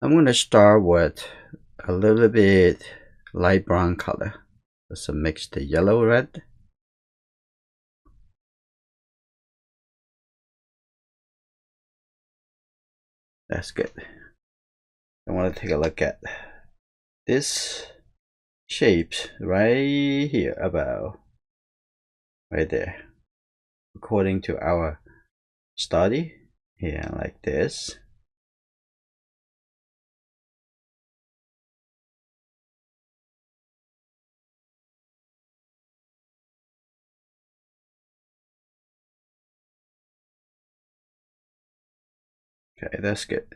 I'm going to start with a little bit light brown color. Let's mix the yellow red. That's good. I want to take a look at this shapes right here, about right there, according to our study. Here, like this. Okay, that's good.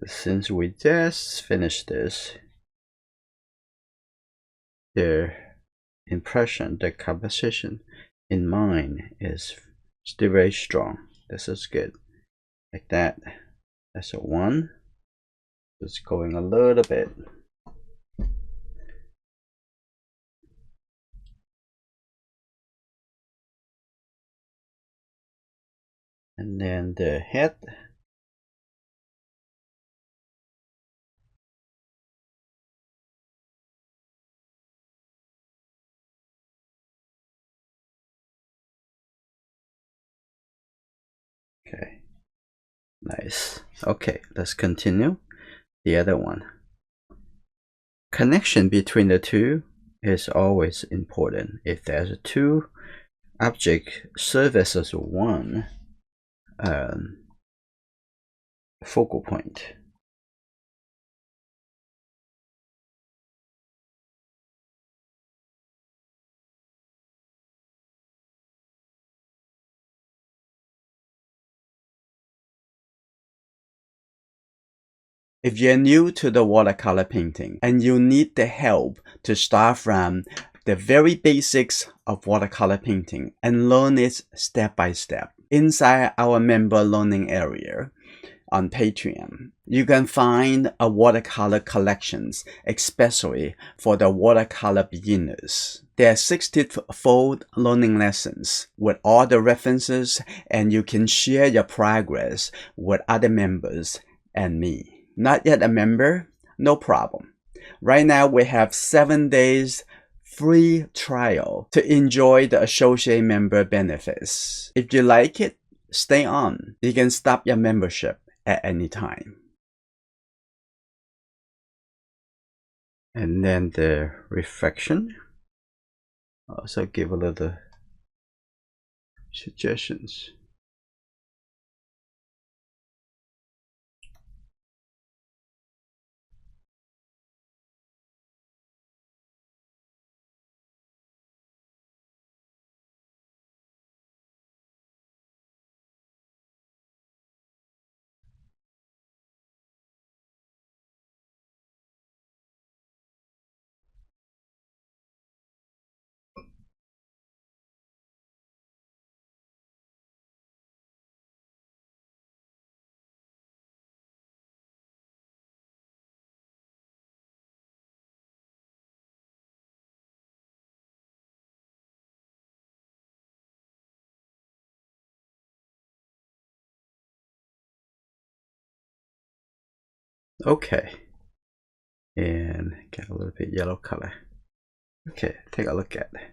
Since we just finished this, the impression, the composition in mind is still very strong. This is good. Like that. That's a 1. Just going a little bit. And then the head. Okay, nice. Okay, let's continue. The other one. Connection between the two is always important. If there's two objects serve as one focal point. If you're new to the watercolor painting and you need the help to start from the very basics of watercolor painting and learn it step by step, inside our member learning area on Patreon, you can find a watercolor collections, especially for the watercolor beginners. There are 60-fold learning lessons with all the references, and you can share your progress with other members and me. Not yet a member? No problem. Right now we have 7 days free trial to enjoy the associate member benefits. If you like it, stay on. You can stop your membership at any time. And then the reflection. Also give a little suggestions. Okay, and get a little bit yellow color. Okay, take a look at it.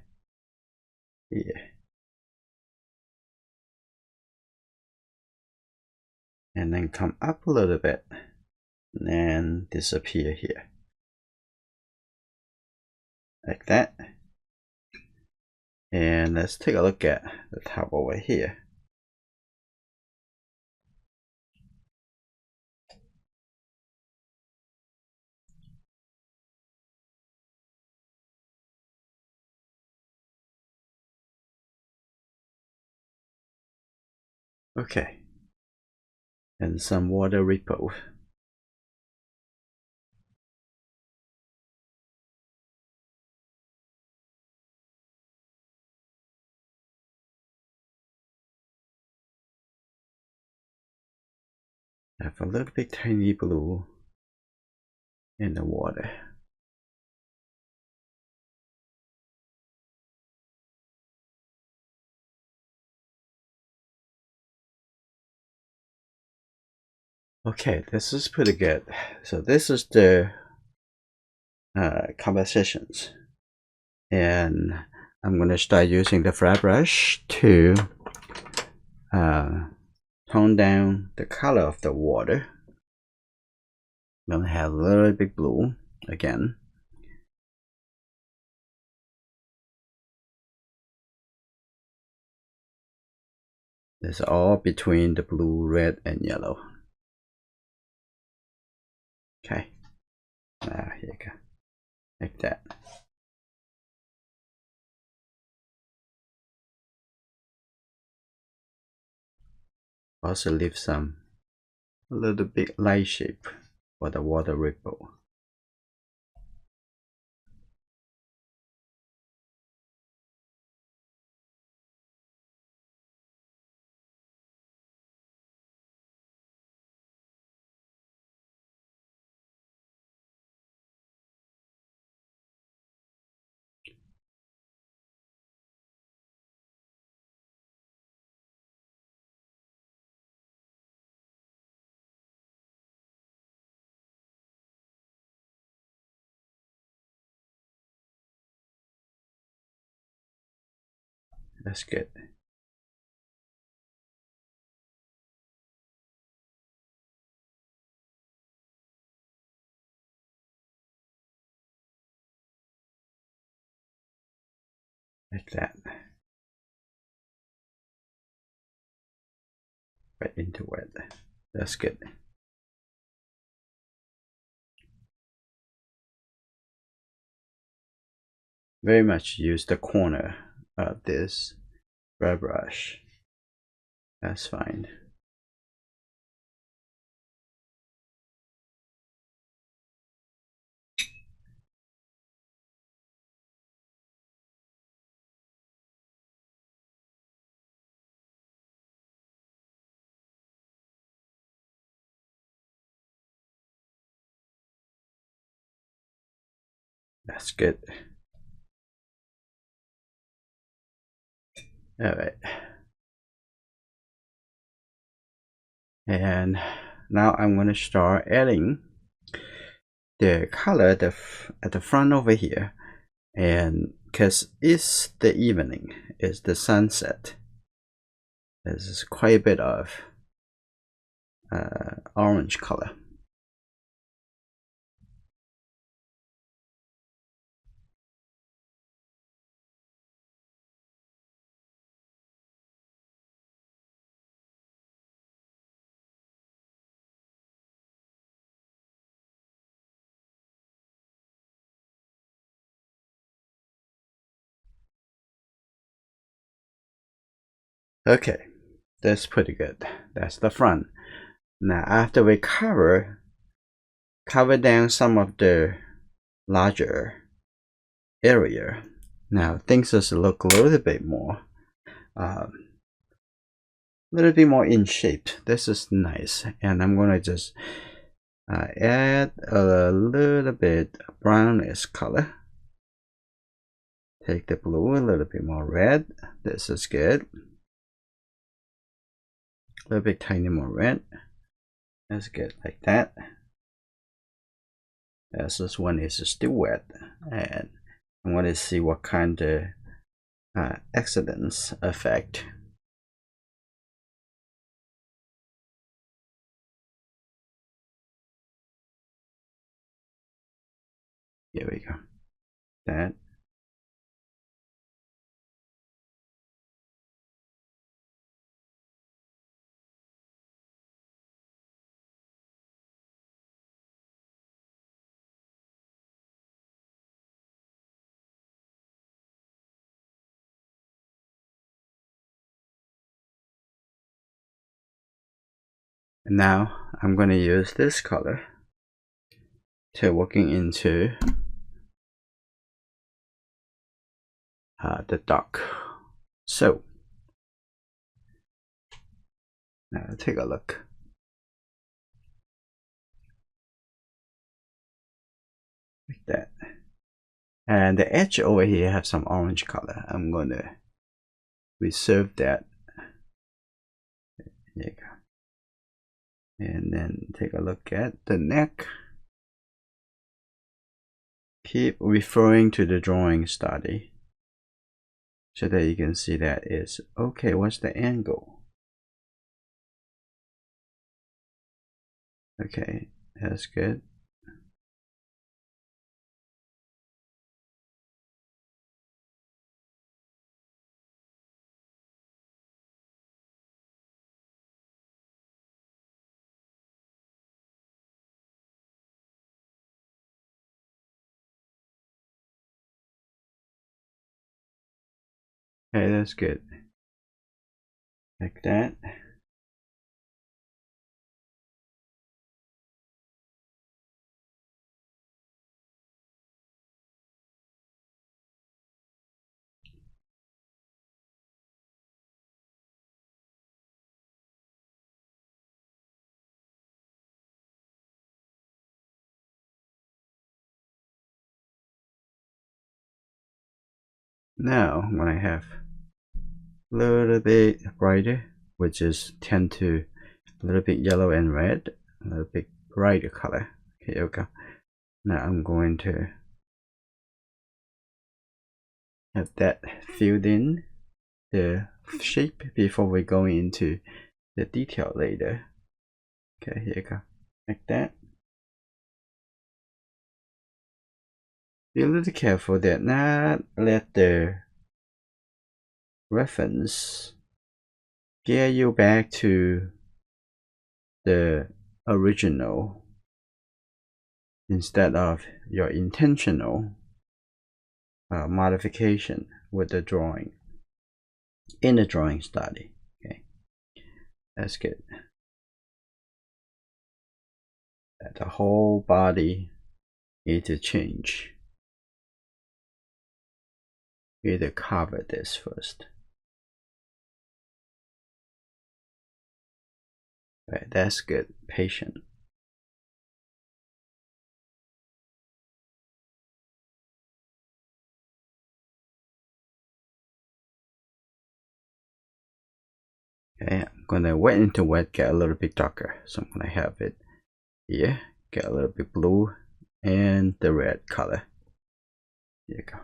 Yeah. And then come up a little bit and then disappear here. Like that. And let's take a look at the top over here. Okay. And some water ripple. I have a little bit tiny blue in the water. Okay, this is pretty good. So this is the compositions, and I'm going to start using the flat brush to tone down the color of the water. I'm going to have a little bit blue again. It's all between the blue, red, and yellow. Okay, now here you go, like that. Also leave some a little bit light shape for the water ripple. That's good. Like that. Right into it. That's good. Very much use the corner of this red brush. That's fine. That's good. All right. And now I'm going to start adding the color at the front over here. And because it's the evening, it's the sunset, there's quite a bit of orange color. Okay, that's pretty good. That's the front. Now after we cover down some of the larger area, now things just look a little bit more in shape. This is nice, and I'm gonna just add a little bit brownish color. Take the blue, a little bit more red. This is good. A little bit tiny more red. That's good, like that. This one is still wet, and I want to see what kind of accidents effect. Here we go. That. And now I'm going to use this color to working into the dark. So now take a look. Like that. And the edge over here have some orange color. I'm going to reserve that. There you go. And then take a look at the neck. Keep referring to the drawing study so that you can see that is okay. What's the angle? Okay, that's good. Okay, that's good. Like that. Now I'm gonna have a little bit brighter, which is tend to a little bit yellow and red, a little bit brighter color. Okay, here we go. Now I'm going to have that filled in the shape before we go into the detail later. Okay, here you go. Like that. Be a little careful that not let the reference get you back to the original instead of your intentional modification with the drawing in the drawing study. Okay, that's good. The whole body need to change. We need to cover this first. Right, that's good. Patient. Okay, I'm gonna wet into wet, get a little bit darker. So I'm gonna have it here, get a little bit blue and the red color. Here you go.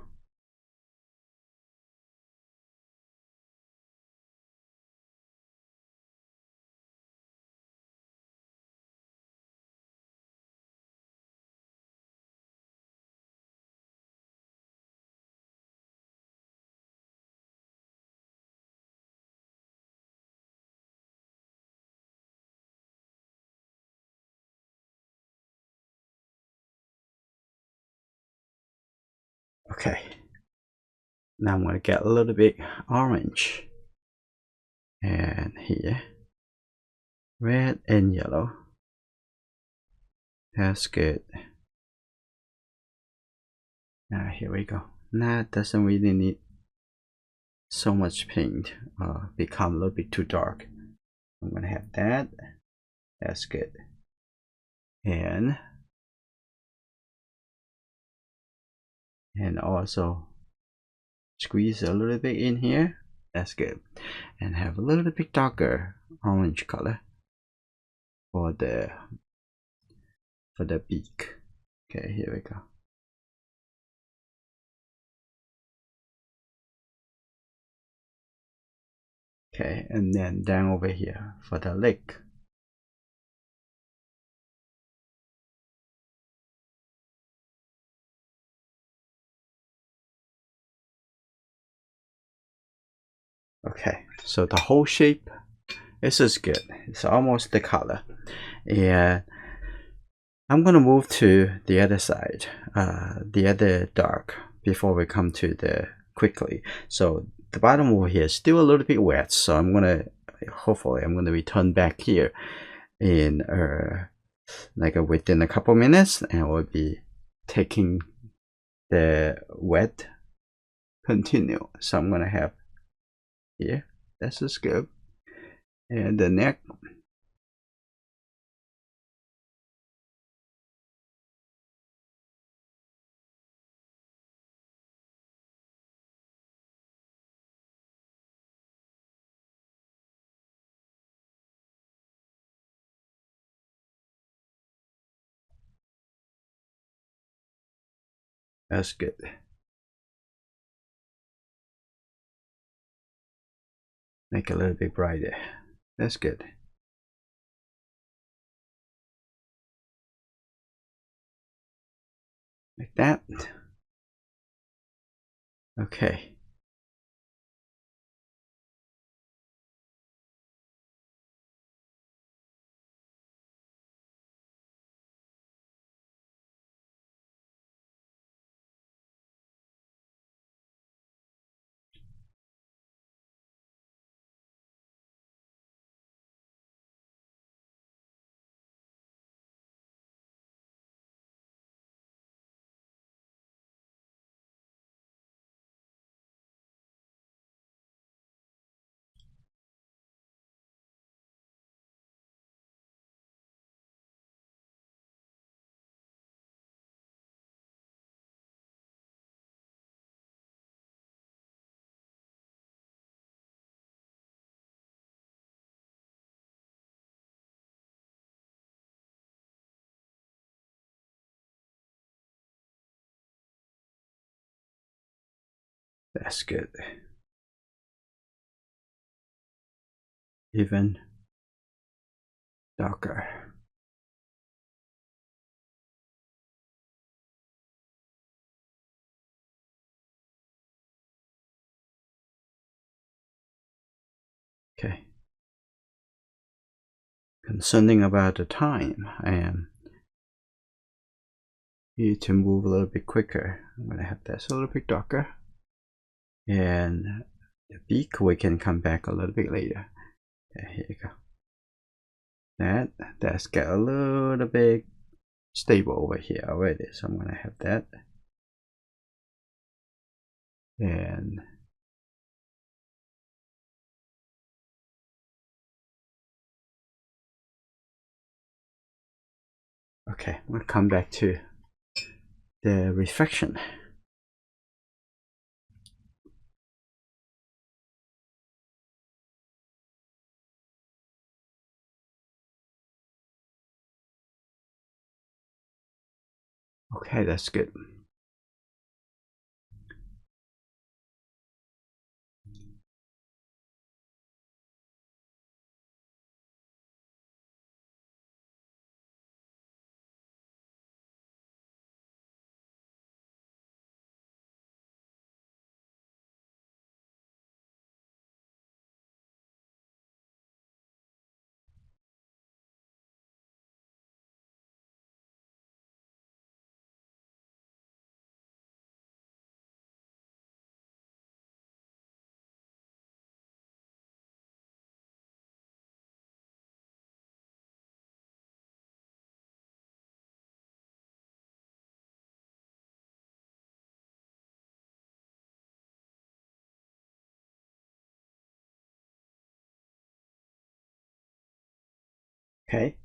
Okay. Now I'm gonna get a little bit orange. And here, red and yellow. That's good. Now here we go. Now it doesn't really need so much paint. Become a little bit too dark. I'm gonna have that. That's good. And also squeeze a little bit in here. That's good. And have a little bit darker orange color for the beak. Okay, here we go. Okay, and then down over here for the leg. Okay, so the whole shape, this is good. It's almost the color. And I'm gonna move to the other side, the other dark, before we come to the quickly. So the bottom over here is still a little bit wet, so I'm gonna hopefully I'm gonna return back here in like within a couple minutes, and we'll be taking the wet continue. So I'm gonna have here, this is good, and the neck. That's good. Make it a little bit brighter. That's good. Like that. Okay. That's good. Even darker. Okay. Concerning about the time, I need to move a little bit quicker. I'm gonna have this a little bit darker. And the beak, we can come back a little bit later. Okay, here you go. That's got a little bit stable over here already, so I'm gonna have that. And okay, we'll come back to the reflection. Okay, that's good. Okay,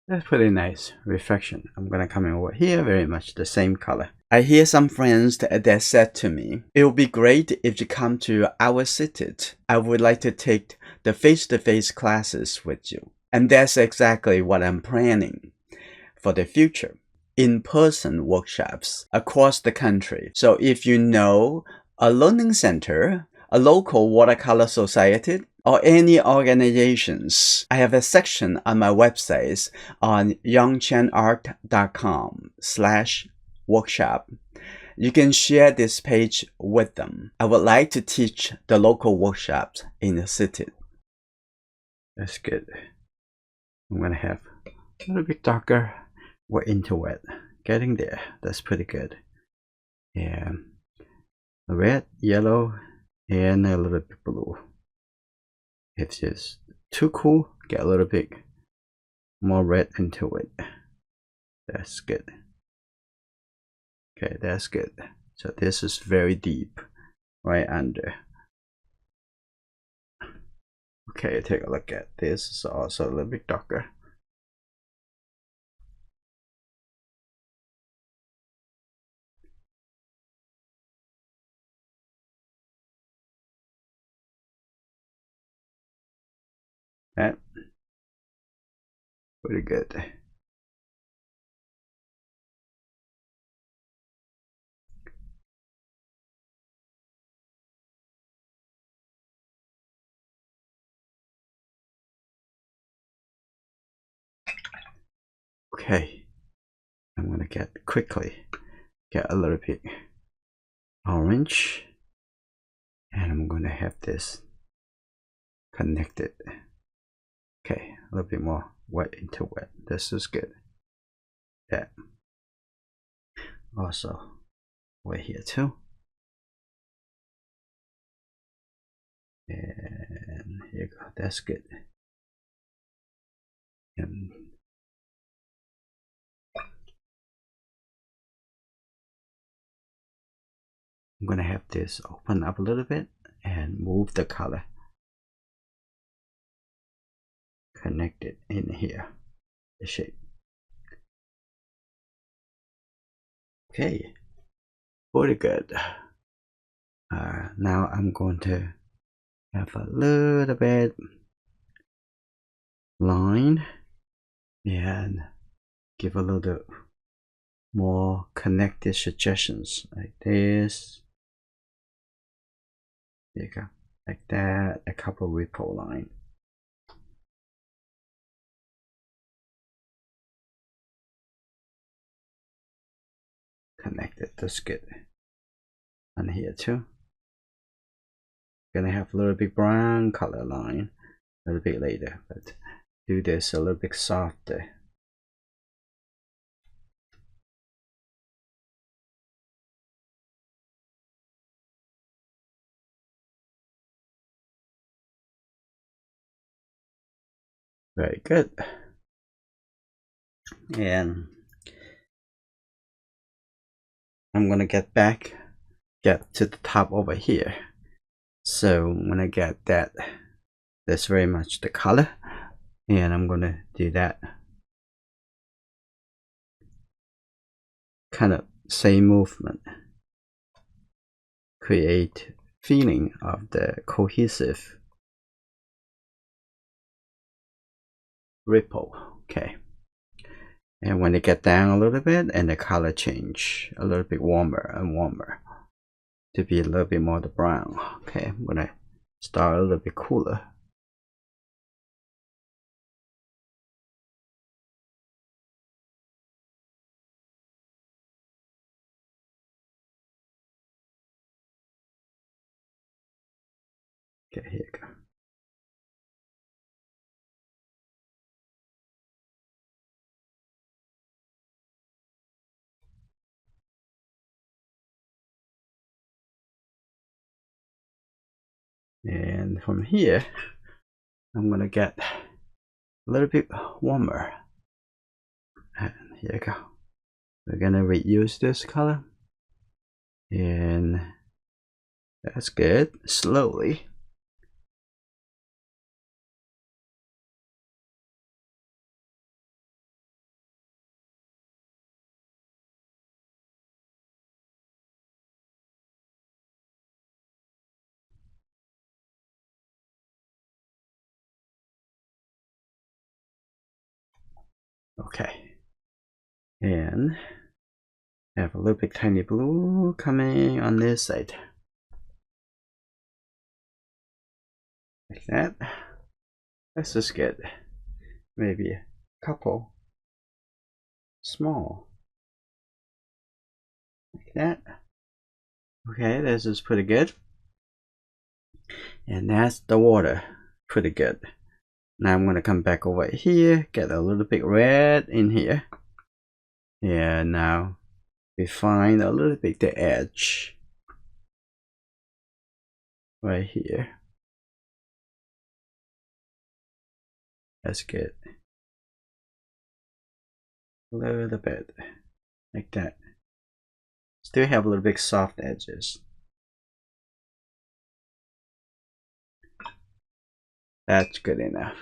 that's pretty nice reflection. I'm gonna come in over here, very much the same color. I hear some friends that said to me, it would be great if you come to our city. I would like to take the face-to-face classes with you. And that's exactly what I'm planning for the future. In-person workshops across the country. So if you know a learning center, a local watercolor society, or any organizations, I have a section on my website on enjoyingart.com/workshop. You can share this page with them. I would like to teach the local workshops in the city. That's good. I'm gonna have a little bit darker. We're into it. Getting there. That's pretty good. Yeah. Red, yellow, and a little bit blue. If it's too cool, get a little bit more red into it. That's good. Okay, that's good. So this is very deep, right under. Okay, take a look at this. It's also a little bit darker. That pretty good. Okay, I'm gonna get a little bit orange, and I'm gonna have this connected. Okay, a little bit more wet into wet. This is good. That also over here too. And here you go. That's good. And I'm gonna have this open up a little bit and move the color. Connect it in here. The shape. Okay, pretty good. Now I'm going to have a little bit line and give a little more connected suggestions like this. There you go, like that. A couple ripple line. Connected. That's good. And here too. Gonna have a little bit brown color line a little bit later, but do this a little bit softer. Very good. And I'm gonna get to the top over here. So when I get that, that's very much the color, and I'm gonna do that kind of same movement, create feeling of the cohesive ripple. Okay, and when it get down a little bit and the color change a little bit warmer and warmer to be a little bit more the brown. Okay, I'm gonna start a little bit cooler. Okay, here you go. And from here, I'm gonna get a little bit warmer. And here you go. We're gonna reuse this color. And that's good. Slowly. Okay. And have a little bit tiny blue coming on this side. Like that. This is good. Maybe a couple small. Like that. Okay, this is pretty good. And that's the water. Pretty good. Now I'm going to come back over here, get a little bit red in here. And now refine a little bit the edge. Right here. That's good. A little bit. Like that. Still have a little bit soft edges. That's good enough.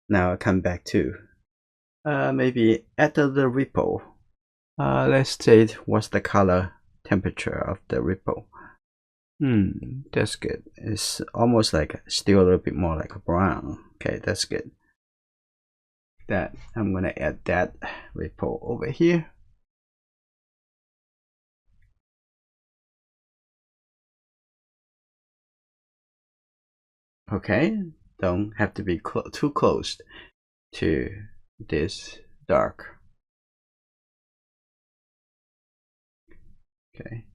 Now I'll come back to maybe add the ripple. Let's state what's the color temperature of the ripple. That's good. It's almost like still a little bit more like a brown. Okay, that's good. That I'm gonna add that ripple over here. Okay, don't have to be too close to this dark Okay.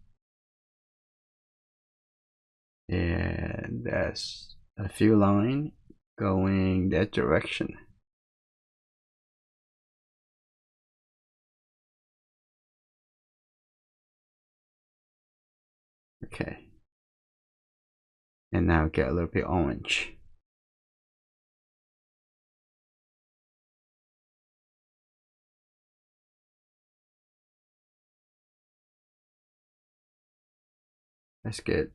And that's a few lines going that direction. Okay. And now get a little bit orange. That's good.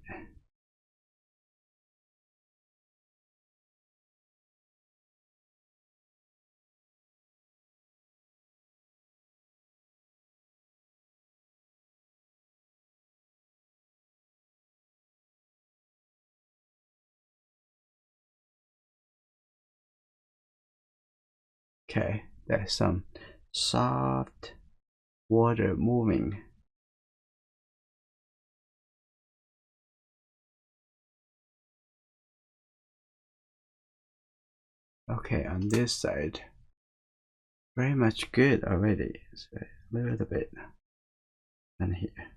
Okay, there's some soft water moving. Okay, on this side, very much good already. So a little bit, and here,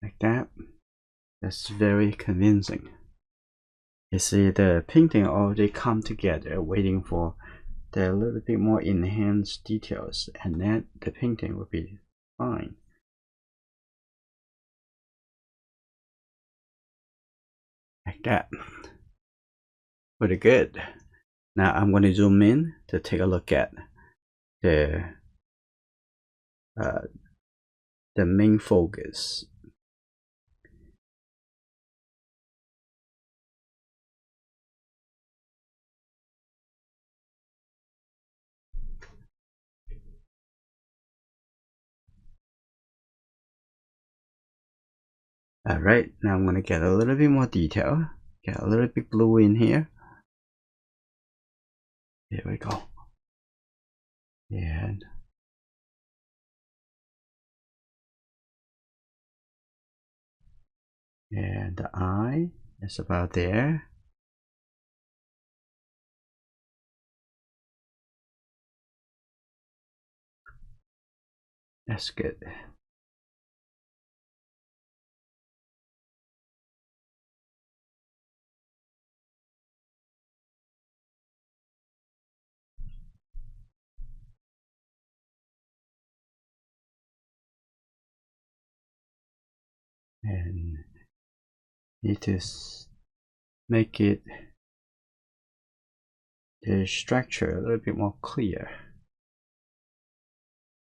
like that. That's very convincing. You see, the painting already come together, waiting for the little bit more enhanced details, and then the painting will be fine. Like that. Pretty good. Now I'm going to zoom in to take a look at the main focus. Alright, now I'm going to get a little bit more detail. Get a little bit blue in here. Here we go. And the eye is about there. That's good. And need to make it the structure a little bit more clear.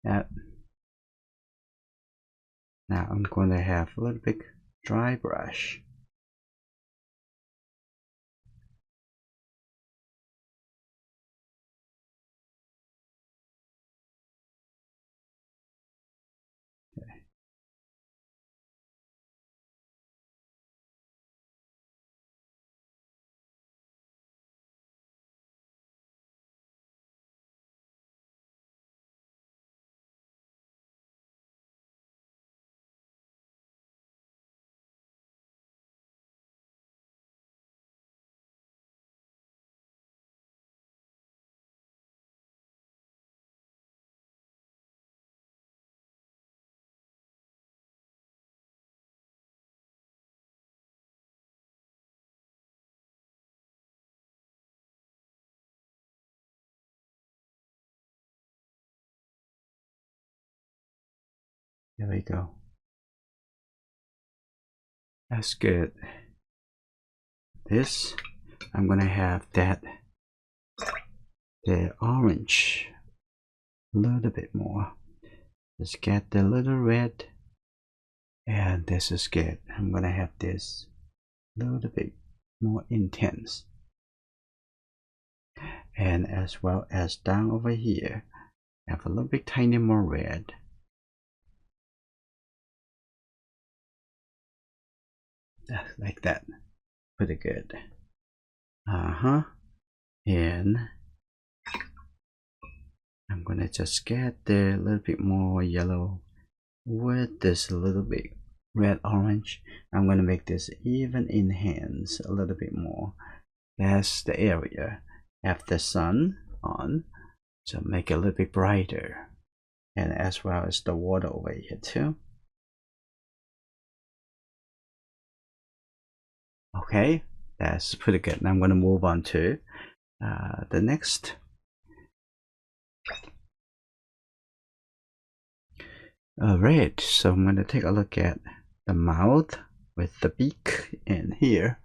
Now I'm going to have a little bit dry brush. Okay. There we go. That's good. This, I'm gonna have that the orange a little bit more. Let's get the little red, and this is good. I'm gonna have this a little bit more intense, and as well as down over here, have a little bit tiny more red. Like that. Pretty good. And I'm gonna just get the little bit more yellow with this little bit red orange. I'm gonna make this even enhance a little bit more. That's the area. Have the sun on, so make it a little bit brighter. and as well as the water over here too. Okay, that's pretty good. Now I'm going to move on to the next. Alright, so I'm going to take a look at the mouth with the beak in here.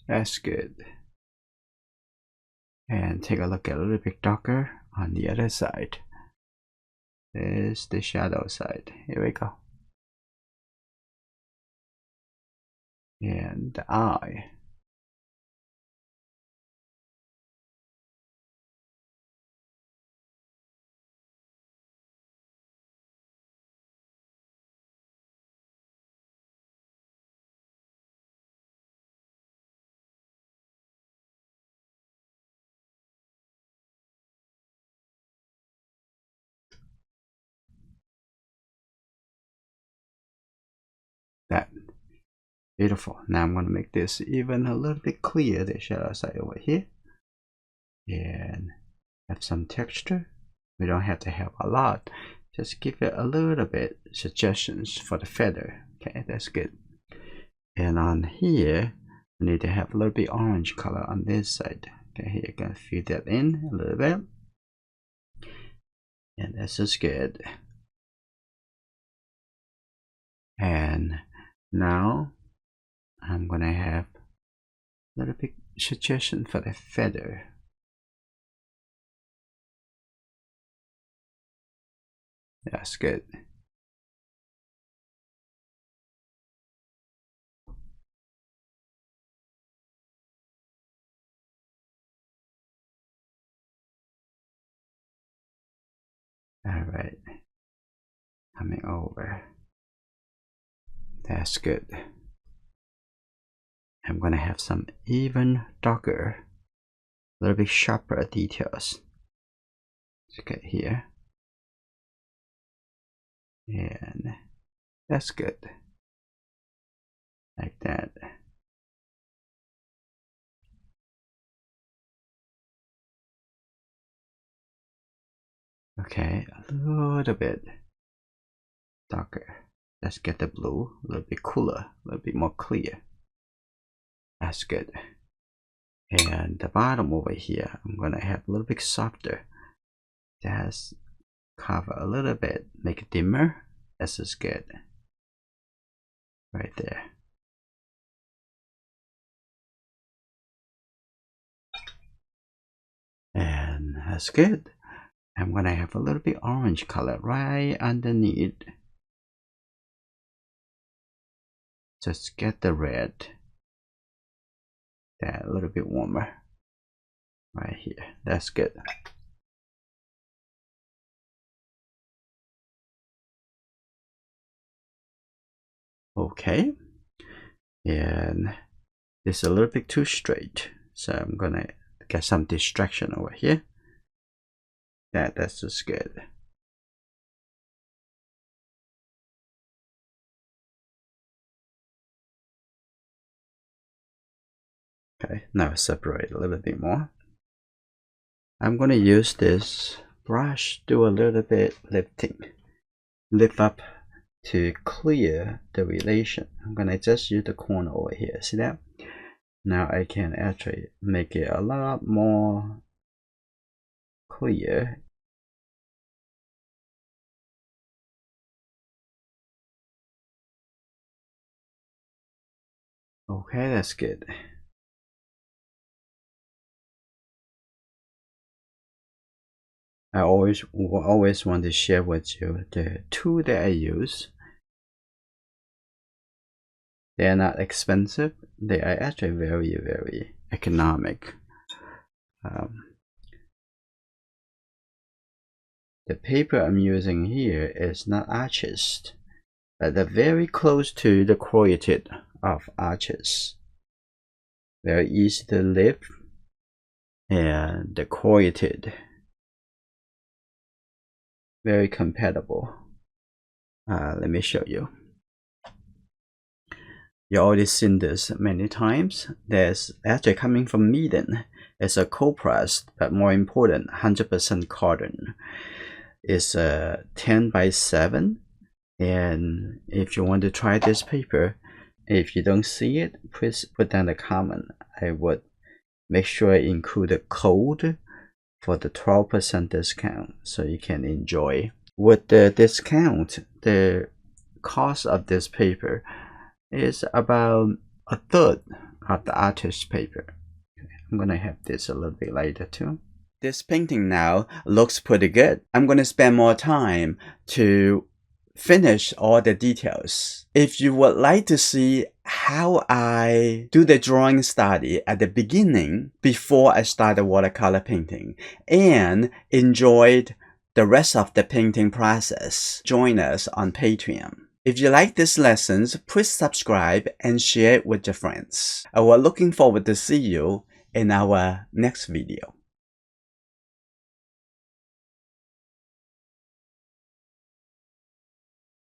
That's good. And take a look at a little bit darker on the other side. There's the shadow side. Here we go. And the eye. That. Beautiful. Now I'm going to make this even a little bit clear, the shadow side over here. And have some texture. We don't have to have a lot. Just give it a little bit suggestions for the feather. Okay, that's good. And on here, we need to have a little bit orange color on this side. Okay, here you can fill that in a little bit. And this is good. And now I'm gonna have a little bit suggestion for the feather. That's good. All right, coming over. That's good. I'm gonna have some even darker, a little bit sharper details. Let's get here. And that's good. Like that. Okay, a little bit darker. Let's get the blue a little bit cooler, a little bit more clear. That's good. And the bottom over here, I'm gonna have a little bit softer. Just cover a little bit, make it dimmer. This is good. Right there. And that's good. I'm gonna have a little bit orange color right underneath. Just get the red. That a little bit warmer. Right here. That's good. Okay. And it's a little bit too straight. So I'm gonna get some distraction over here. That's just good. Okay, now separate a little bit more. I'm gonna use this brush, do a little bit lifting, lift up to clear the relation. I'm gonna just use the corner over here. See that? Now I can actually make it a lot more clear. Okay, that's good. I always want to share with you the tool that I use. They are not expensive. They are actually very, very economic. The paper I'm using here is not arches, but they're very close to the quality of arches. Very easy to lift, and the quality very compatible. Let me show you. You already seen this many times. There's actually coming from Meeden. It's a cold pressed, but more important, 100% cotton. It's a 10 by 7. And if you want to try this paper, if you don't see it, please put down a comment. I would make sure I include a code for the 12% discount so you can enjoy. With the discount, the cost of this paper is about a third of the artist's paper. I'm gonna have this a little bit later too. This painting now looks pretty good. I'm gonna spend more time to finish all the details. If you would like to see how I do the drawing study at the beginning before I start the watercolor painting and enjoyed the rest of the painting process, join us on Patreon. If you like these lessons, please subscribe and share it with your friends. I will looking forward to see you in our next video.